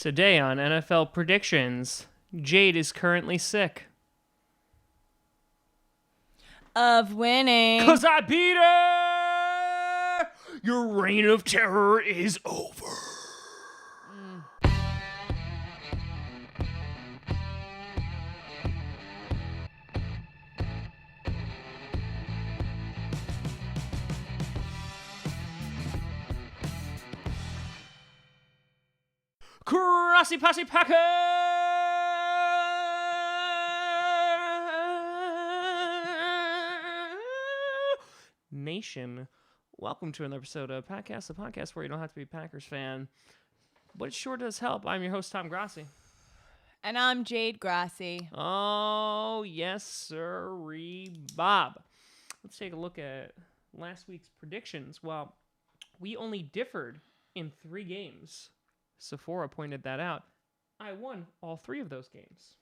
Today on NFL predictions, Jade is currently sick. Of winning. 'Cause I beat her! Your reign of terror is over. Grossi Posse Packer Nation. Welcome to another episode of Podcast, the podcast where you don't have to be a Packers fan, but it sure does help. I'm your host, Tom Grossi. And I'm Jade Grossi. Oh, yes, sirree, Bob. Let's take a look at last week's predictions. Well, we only differed in 3 games. Sephora pointed that out. I won all 3 of those games.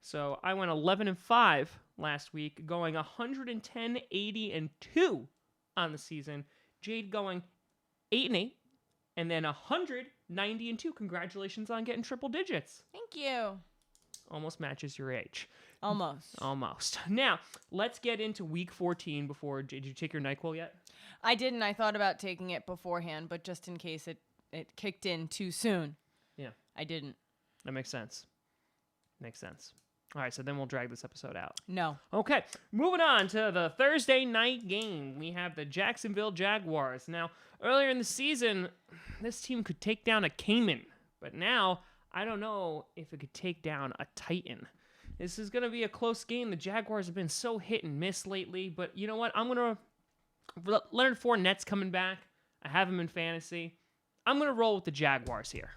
So I went 11-5 last week, going 110, 80, and 2 on the season. Jade going 8-8, and then 190 and 2. Congratulations on getting triple digits. Thank you. Almost matches your age. Almost. Now, let's get into week 14 before. Did you take your NyQuil yet? I didn't. I thought about taking it beforehand, but just in case it kicked in too soon. Yeah. I didn't. That makes sense. All right, so then we'll drag this episode out. No. Okay, moving on to the Thursday night game. We have the Jacksonville Jaguars. Now, earlier in the season, this team could take down a Cayman, but now I don't know if it could take down a Titan. This is going to be a close game. The Jaguars have been so hit and miss lately, but you know what? Leonard Fournette's coming back. I have him in fantasy. I'm going to roll with the Jaguars here.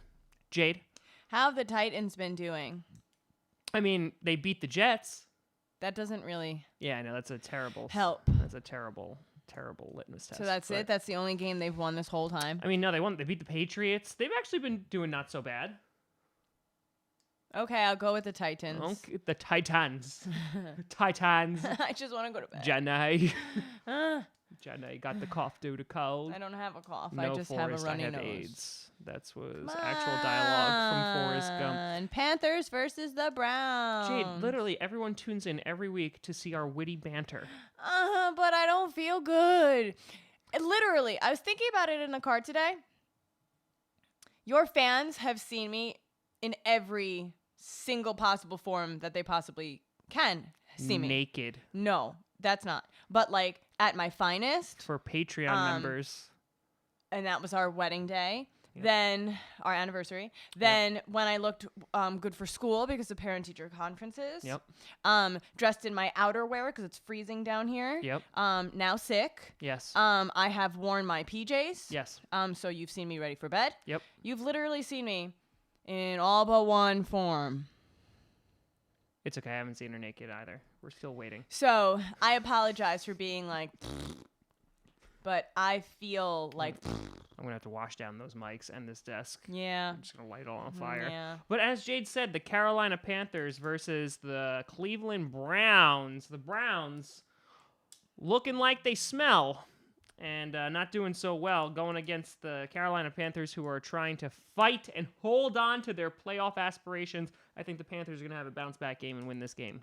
Jade? How have the Titans been doing? I mean, they beat the Jets. That doesn't really... Yeah, I know. That's a terrible... help. That's a terrible litmus test. So that's it? That's the only game they've won this whole time? I mean, no, they won. They beat the Patriots. They've actually been doing not so bad. Okay, I'll go with the Titans. Okay, the Titans. Titans. I just want to go to bed. Jenna. Jenna, you got the cough due to cold. I don't have a cough. No, I just Forrest, have a runny I have nose. AIDS. That was actual dialogue from Forrest Gump. And Panthers versus the Browns. Jade, literally everyone tunes in every week to see our witty banter. But I don't feel good. Literally, I was thinking about it in the car today. Your fans have seen me in every single possible form that they possibly can see me. Naked. No, that's not. But like at my finest. For Patreon members. And that was our wedding day. Yep. Then our anniversary. Then when I looked good for school because of parent-teacher conferences. Yep. Dressed in my outerwear because it's freezing down here. Yep. Now sick. Yes. I have worn my PJs. Yes. So you've seen me ready for bed. Yep. You've literally seen me in all but one form. It's okay. I haven't seen her naked either. We're still waiting. So I apologize for being like, but I feel like... I'm going to have to wash down those mics and this desk. Yeah. I'm just going to light it all on fire. Yeah. But as Jade said, the Carolina Panthers versus the Cleveland Browns. The Browns looking like they smell and not doing so well, going against the Carolina Panthers, who are trying to fight and hold on to their playoff aspirations. I think the Panthers are going to have a bounce-back game and win this game.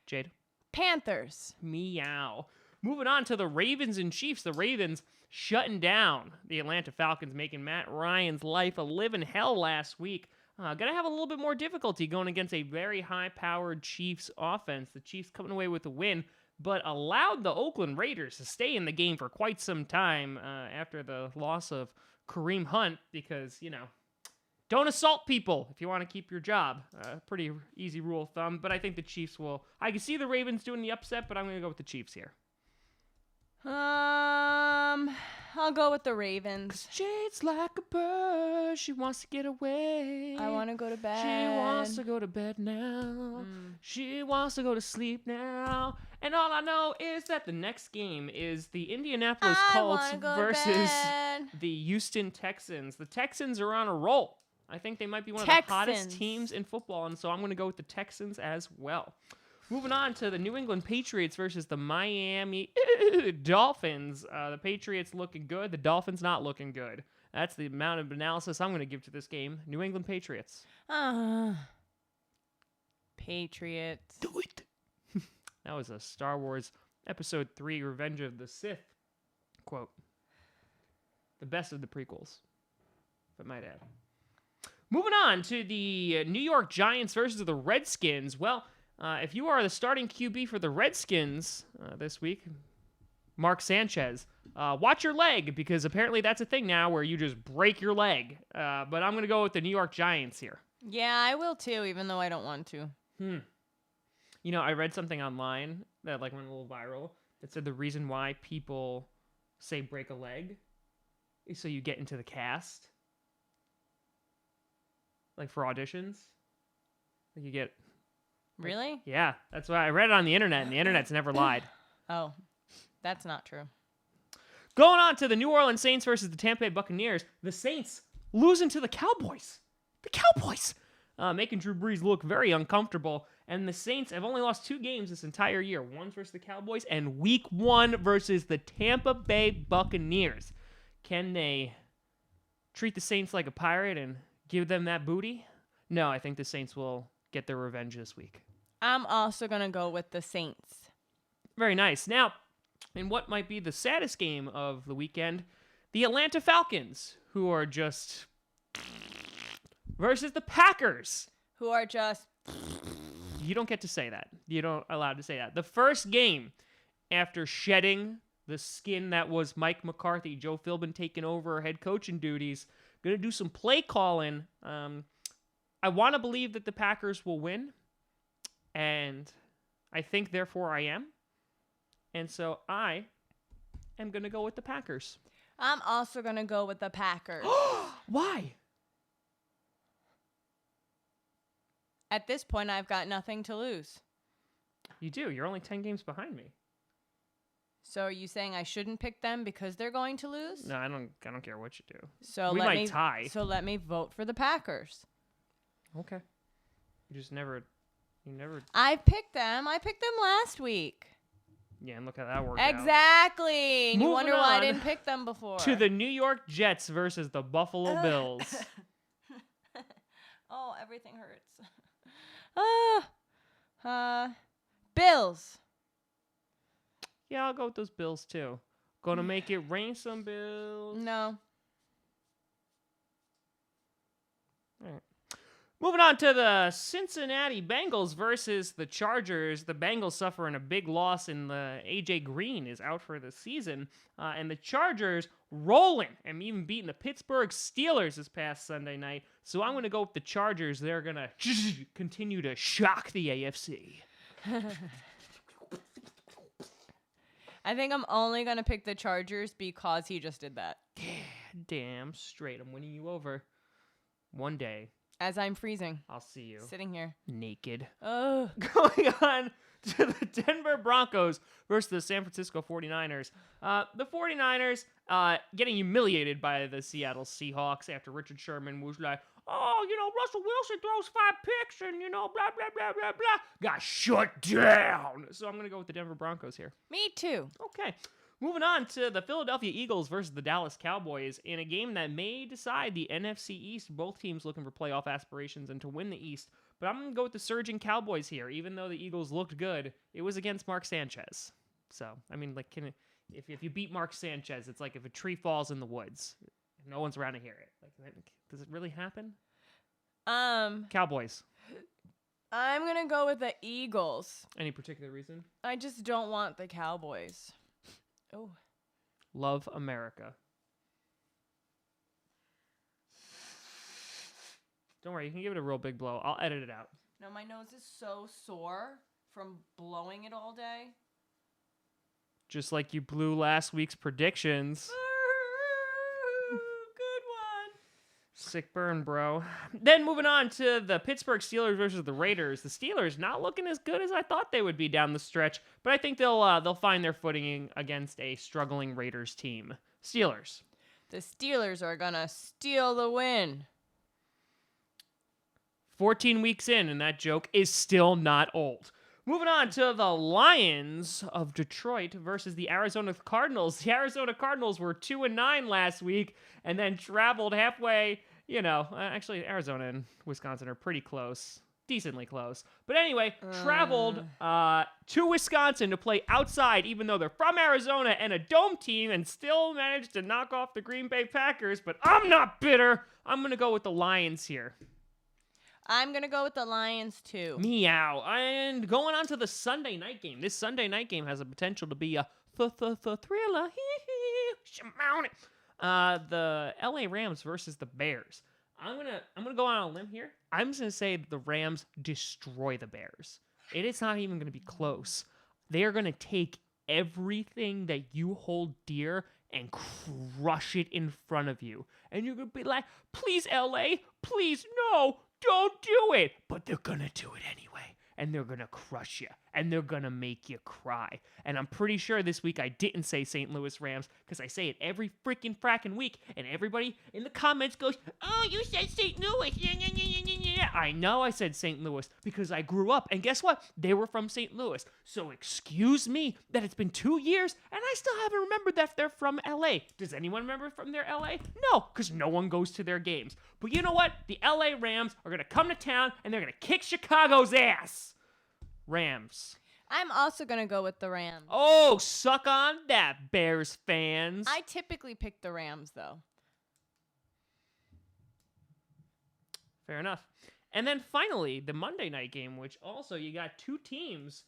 Jade? Panthers. Meow. Moving on to the Ravens and Chiefs. The Ravens shutting down the Atlanta Falcons, making Matt Ryan's life a living hell last week. Gonna have a little bit more difficulty going against a very high-powered Chiefs offense. The Chiefs coming away with the win, but allowed the Oakland Raiders to stay in the game for quite some time after the loss of Kareem Hunt because, you know, don't assault people if you want to keep your job. Pretty easy rule of thumb, but I think the Chiefs will... I can see the Ravens doing the upset, but I'm going to go with the Chiefs here. I'll go with the Ravens. 'Cause Jade's like a bird. She wants to get away. I want to go to bed. She wants to go to bed now. She wants to go to sleep now. And all I know is that the next game is the Indianapolis Colts versus the Houston Texans. The Texans are on a roll. I think they might be one of the hottest teams in football, and so I'm going to go with the Texans as well. Moving on to the New England Patriots versus the Miami Dolphins. The Patriots looking good. The Dolphins not looking good. That's the amount of analysis I'm going to give to this game. New England Patriots. Patriots. Do it. That was a Star Wars Episode 3 Revenge of the Sith quote. The best of the prequels, if I might add. Moving on to the New York Giants versus the Redskins. Well, if you are the starting QB for the Redskins this week, Mark Sanchez, watch your leg, because apparently that's a thing now where you just break your leg. But I'm going to go with the New York Giants here. Yeah, I will too, even though I don't want to. You know, I read something online that like went a little viral that said the reason why people say break a leg is so you get into the cast. Like for auditions. Like you get... Really? Yeah, that's why I read it on the internet, and the internet's never lied. Oh, that's not true. Going on to the New Orleans Saints versus the Tampa Bay Buccaneers. The Saints losing to the Cowboys. The Cowboys! Making Drew Brees look very uncomfortable. And the Saints have only lost 2 games this entire year. One versus the Cowboys and week 1 versus the Tampa Bay Buccaneers. Can they treat the Saints like a pirate and give them that booty? No, I think the Saints will get their revenge this week. I'm also going to go with the Saints. Very nice. Now, in what might be the saddest game of the weekend, the Atlanta Falcons, who are just... versus the Packers. Who are just... You don't get to say that. You don't allowed to say that. The first game after shedding the skin that was Mike McCarthy, Joe Philbin taking over head coaching duties, going to do some play calling. I want to believe that the Packers will win, and I think, therefore, I am. And so I am going to go with the Packers. I'm also going to go with the Packers. Why? At this point, I've got nothing to lose. You do. You're only 10 games behind me. So are you saying I shouldn't pick them because they're going to lose? No, I don't care what you do. So we might tie. So let me vote for the Packers. Okay. You never. I picked them. I picked them last week. Yeah, and look how that worked out. Exactly. And you wonder why I on didn't pick them before. To the New York Jets versus the Buffalo Bills. Oh, everything hurts. Bills. Yeah, I'll go with those Bills too. Gonna make it rain some Bills. No. All right. Moving on to the Cincinnati Bengals versus the Chargers. The Bengals suffering a big loss in the AJ Green is out for the season. And the Chargers rolling and even beating the Pittsburgh Steelers this past Sunday night. So I'm going to go with the Chargers. They're going to continue to shock the AFC. I think I'm only going to pick the Chargers because he just did that. Yeah, damn straight. I'm winning you over. One day. As I'm freezing. I'll see you. Sitting here. Naked. Oh. Going on to the Denver Broncos versus the San Francisco 49ers. The 49ers getting humiliated by the Seattle Seahawks after Richard Sherman was like, oh, Russell Wilson throws 5 picks and, blah, blah, blah, blah, blah. Got shut down. So I'm going to go with the Denver Broncos here. Me too. Okay. Moving on to the Philadelphia Eagles versus the Dallas Cowboys in a game that may decide the NFC East. Both teams looking for playoff aspirations and to win the East. But I'm going to go with the surging Cowboys here. Even though the Eagles looked good, it was against Mark Sanchez. So, if you beat Mark Sanchez, it's like if a tree falls in the woods. No one's around to hear it. Does it really happen? Cowboys. I'm going to go with the Eagles. Any particular reason? I just don't want the Cowboys. Oh. Love America. Don't worry, you can give it a real big blow. I'll edit it out. No, my nose is so sore from blowing it all day. Just like you blew last week's predictions. Good one. Sick burn, bro. Then moving on to the Pittsburgh Steelers versus the Raiders. The Steelers not looking as good as I thought they would be down the stretch, but I think they'll find their footing against a struggling Raiders team. Steelers. The Steelers are gonna steal the win. 14 weeks in, and that joke is still not old. Moving on to the Lions of Detroit versus the Arizona Cardinals. The Arizona Cardinals were 2-9 last week and then traveled halfway. Actually, Arizona and Wisconsin are pretty close. Decently close. But anyway, traveled to Wisconsin to play outside, even though they're from Arizona and a dome team, and still managed to knock off the Green Bay Packers. But I'm not bitter. I'm going to go with the Lions here. I'm going to go with the Lions, too. Meow. And going on to the Sunday night game. This Sunday night game has the potential to be a thriller. The LA Rams versus the Bears. I'm gonna go on a limb here. I'm just gonna say the Rams destroy the Bears. It is not even gonna be close. They are gonna take everything that you hold dear and crush it in front of you. And you're gonna be like, please, LA, please, no, don't do it. But they're gonna do it anyway. And they're gonna crush you. And they're gonna make you cry. And I'm pretty sure this week I didn't say St. Louis Rams, because I say it every freaking fracking week, and everybody in the comments goes, oh, you said St. Louis. Yeah. I know I said St. Louis because I grew up, and guess what? They were from St. Louis. So excuse me that it's been 2 years, and I still haven't remembered that they're from LA. Does anyone remember from their LA? No, because no one goes to their games. But you know what? The LA Rams are gonna come to town, and they're gonna kick Chicago's ass. Rams. I'm also going to go with the Rams. Oh, suck on that, Bears fans. I typically pick the Rams, though. Fair enough. And then finally, the Monday night game, which also you got two teams.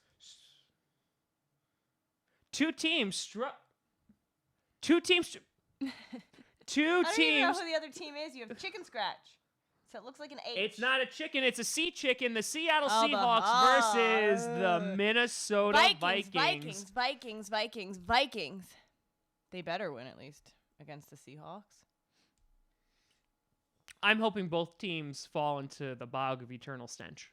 Two teams. I don't even know who the other team is. You have Chicken Scratch. So it looks like an H. It's not a chicken, it's a sea chicken. The Seattle Seahawks versus the Minnesota Vikings. Vikings. They better win at least against the Seahawks. I'm hoping both teams fall into the bog of eternal stench.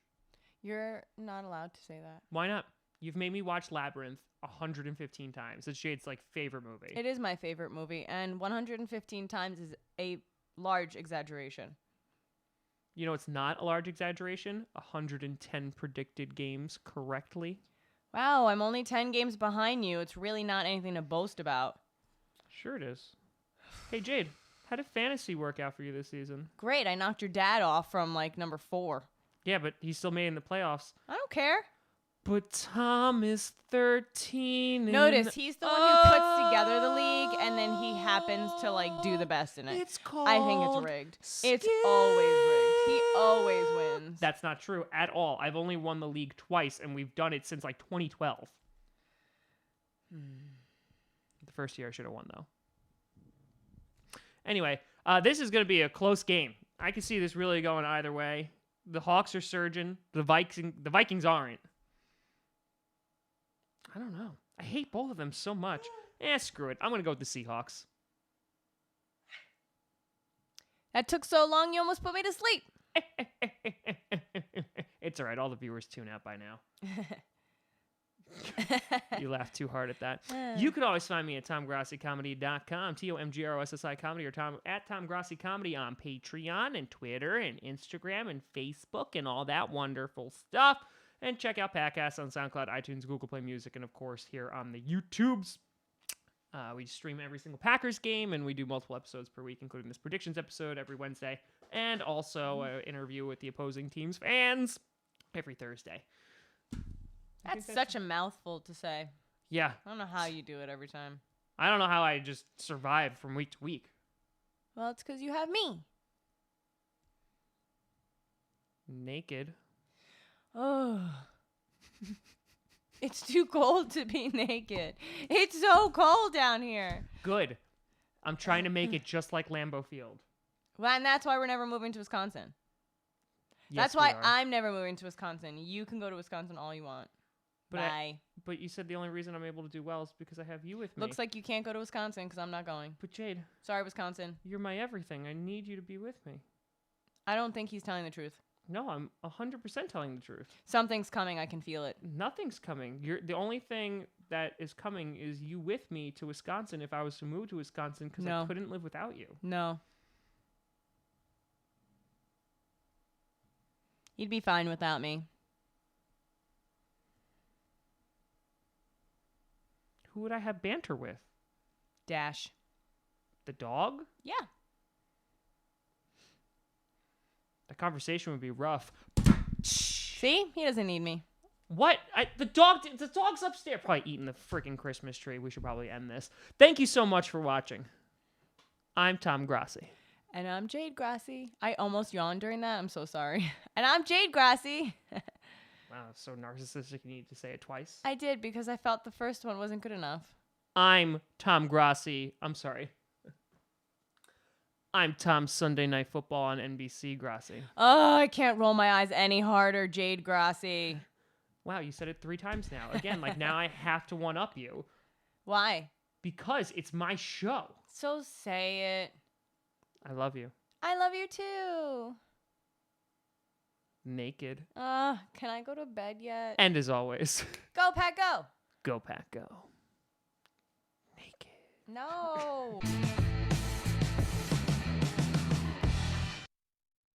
You're not allowed to say that. Why not? You've made me watch Labyrinth 115 times. It's Jade's favorite movie. It is my favorite movie, and 115 times is a large exaggeration. You know, it's not a large exaggeration. 110 predicted games correctly. Wow, I'm only 10 games behind you. It's really not anything to boast about. Sure it is. Hey, Jade, how did fantasy work out for you this season? Great, I knocked your dad off from number 4. Yeah, but he still made it in the playoffs. I don't care. But Tom is 13. Notice, he's the one who puts together the league, and then he happens to do the best in it. It's called I think it's rigged. skill. It's always rigged. He always wins. That's not true at all. I've only won the league twice, and we've done it since 2012. The first year I should have won, though. Anyway, this is going to be a close game. I can see this really going either way. The Hawks are surging. The Vikings aren't. I don't know. I hate both of them so much. Screw it. I'm going to go with the Seahawks. That took so long, you almost put me to sleep. It's all right. All the viewers tune out by now. You laughed too hard at that. You can always find me at TomGrossiComedy.com, TomGrossi Comedy, or at Tom Grossi Comedy on Patreon and Twitter and Instagram and Facebook and all that wonderful stuff. And check out podcasts on SoundCloud, iTunes, Google Play Music, and of course here on the YouTubes. We stream every single Packers game, and we do multiple episodes per week, including this predictions episode every Wednesday, and also an interview with the opposing team's fans every Thursday. That's such a mouthful to say. Yeah. I don't know how you do it every time. I don't know how I just survive from week to week. Well, it's because you have me. Naked. Oh. It's too cold to be naked. It's so cold down here. Good. I'm trying to make it just like Lambeau Field. Well, and that's why we're never moving to Wisconsin. Yes, that's why I'm never moving to Wisconsin. You can go to Wisconsin all you want. Bye. But you said the only reason I'm able to do well is because I have you with me. Looks like you can't go to Wisconsin because I'm not going. But Jade. Sorry, Wisconsin. You're my everything. I need you to be with me. I don't think he's telling the truth. No, I'm 100% telling the truth. Something's coming. I can feel it. Nothing's coming. The only thing that is coming is you with me to Wisconsin if I was to move to Wisconsin because I couldn't live without you. No. You'd be fine without me. Who would I have banter with? Dash. The dog? Yeah. The conversation would be rough. See? He doesn't need me. What? The dog's upstairs, probably eating the freaking Christmas tree. We should probably end this. Thank you so much for watching. I'm Tom Grossi. And I'm Jade Grossi. I almost yawned during that. I'm so sorry. And I'm Jade Grossi. Wow, so narcissistic you need to say it twice. I did because I felt the first one wasn't good enough. I'm Tom Grossi. I'm sorry. I'm Tom Sunday Night Football on NBC Grossi. Oh, I can't roll my eyes any harder, Jade Grossi. Wow, you said it 3 times now. Again, like now I have to one-up you. Why? Because it's my show. So say it. I love you. I love you too. Naked. Can I go to bed yet? And as always, Go, Pack, go. go Pack, go. Naked. No.